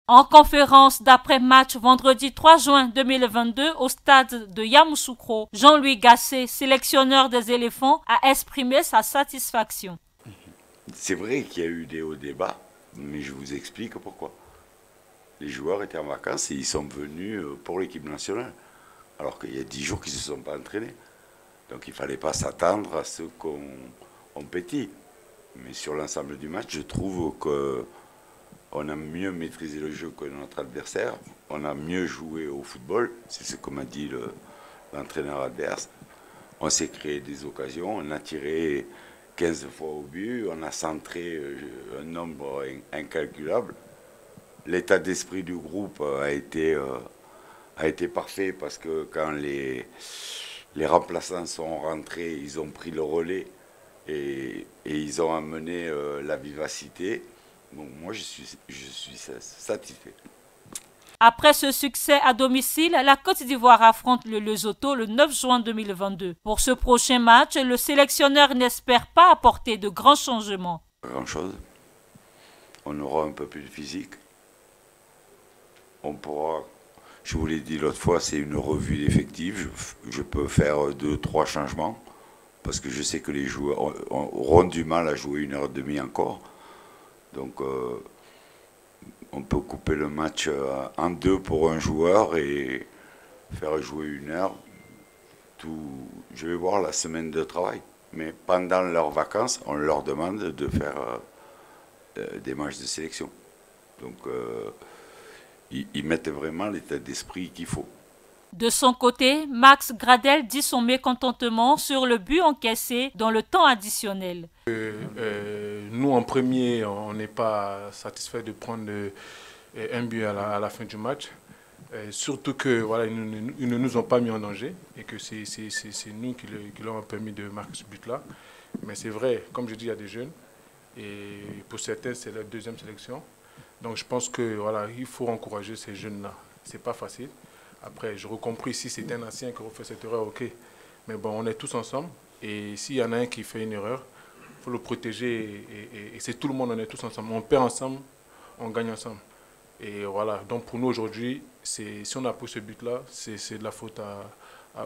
En conférence d'après-match vendredi 3 juin 2022 au stade de Yamoussoukro, Jean-Louis Gasset, sélectionneur des éléphants, a exprimé sa satisfaction. C'est vrai qu'il y a eu des hauts débats, mais je vous explique pourquoi. Les joueurs étaient en vacances et ils sont venus pour l'équipe nationale, alors qu'il y a 10 jours qu'ils ne se sont pas entraînés. Donc il ne fallait pas s'attendre à ce qu'on pétille. Mais sur l'ensemble du match, je trouve qu'on a mieux maîtrisé le jeu que notre adversaire. On a mieux joué au football, c'est ce que m'a dit l'entraîneur adverse. On s'est créé des occasions, on a tiré 15 fois au but, on a centré un nombre incalculable. L'état d'esprit du groupe a été parfait parce que quand les remplaçants sont rentrés, ils ont pris le relais et ils ont amené la vivacité. Donc moi, je suis satisfait. Après ce succès à domicile, la Côte d'Ivoire affronte le Lesotho le 9 juin 2022. Pour ce prochain match, le sélectionneur n'espère pas apporter de grands changements. Pas grand-chose. On aura un peu plus de physique. On pourra, je vous l'ai dit l'autre fois, c'est une revue d'effectifs. Je peux faire 2-3 changements parce que je sais que les joueurs auront du mal à jouer 1h30 encore. Donc on peut couper le match en deux pour un joueur et faire jouer 1 heure. Je vais voir la semaine de travail. Mais pendant leurs vacances, on leur demande de faire des matchs de sélection. Donc ils mettent vraiment l'état d'esprit qu'il faut. De son côté, Max Gradel dit son mécontentement sur le but encaissé dans le temps additionnel. Nous, en premier, on n'est pas satisfait de prendre un but à la fin du match. Surtout que voilà, ils ne nous ont pas mis en danger et que c'est nous qui leur ont permis de marquer ce but-là. Mais c'est vrai, comme je dis, il y a des jeunes et pour certains, c'est la deuxième sélection. Donc je pense que voilà, il faut encourager ces jeunes-là. C'est pas facile. Après, j'aurais compris si c'est un ancien qui refait cette erreur, ok. Mais bon, on est tous ensemble. Et s'il y en a un qui fait une erreur, il faut le protéger. Et c'est tout le monde, on est tous ensemble. On perd ensemble, on gagne ensemble. Et voilà, donc pour nous aujourd'hui, si on a pris ce but-là, c'est de la faute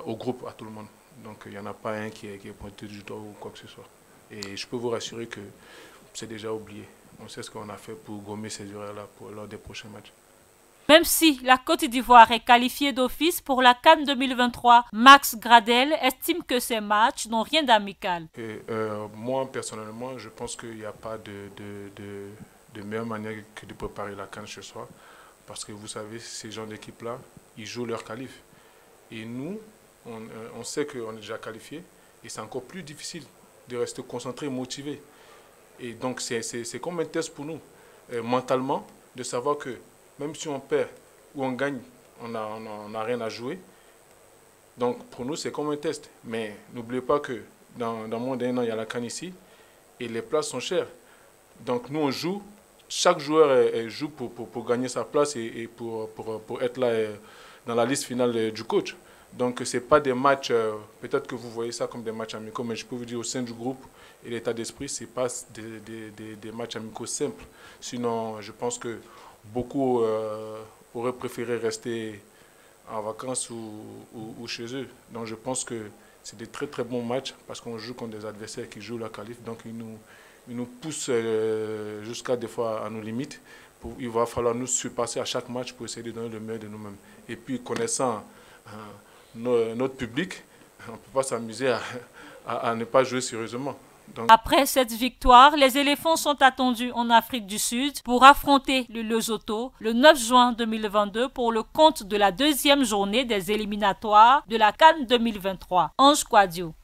au groupe, à tout le monde. Donc il n'y en a pas un qui est pointé du doigt ou quoi que ce soit. Et je peux vous rassurer que c'est déjà oublié. On sait ce qu'on a fait pour gommer ces erreurs-là lors des prochains matchs. Même si la Côte d'Ivoire est qualifiée d'office pour la CAN 2023, Max Gradel estime que ces matchs n'ont rien d'amical. Moi, personnellement, je pense qu'il n'y a pas de meilleure manière que de préparer la CAN ce soir. Parce que vous savez, ces gens d'équipe-là, ils jouent leur qualif. Et nous, on sait qu'on est déjà qualifiés et c'est encore plus difficile de rester concentré et motivé. Et donc, c'est comme un test pour nous, mentalement, de savoir que même si on perd ou on gagne, on n'a rien à jouer. Donc pour nous, c'est comme un test. Mais n'oubliez pas que dans moins d'un an, il y a la CAN ici et les places sont chères. Donc nous, on joue. Chaque joueur joue pour gagner sa place et pour être là dans la liste finale du coach. Donc ce n'est pas des matchs, peut-être que vous voyez ça comme des matchs amicaux, mais je peux vous dire au sein du groupe et l'état d'esprit, ce n'est pas des matchs amicaux simples. Sinon, je pense que beaucoup auraient préféré rester en vacances ou chez eux. Donc je pense que c'est des très très bons matchs parce qu'on joue contre des adversaires qui jouent la qualif. Donc ils nous poussent jusqu'à des fois à nos limites. Il va falloir nous surpasser à chaque match pour essayer de donner le meilleur de nous-mêmes. Et puis connaissant notre public, on ne peut pas s'amuser à ne pas jouer sérieusement. Donc, après cette victoire, les éléphants sont attendus en Afrique du Sud pour affronter le Lesotho le 9 juin 2022 pour le compte de la deuxième journée des éliminatoires de la CAN 2023. Ange Kouadio.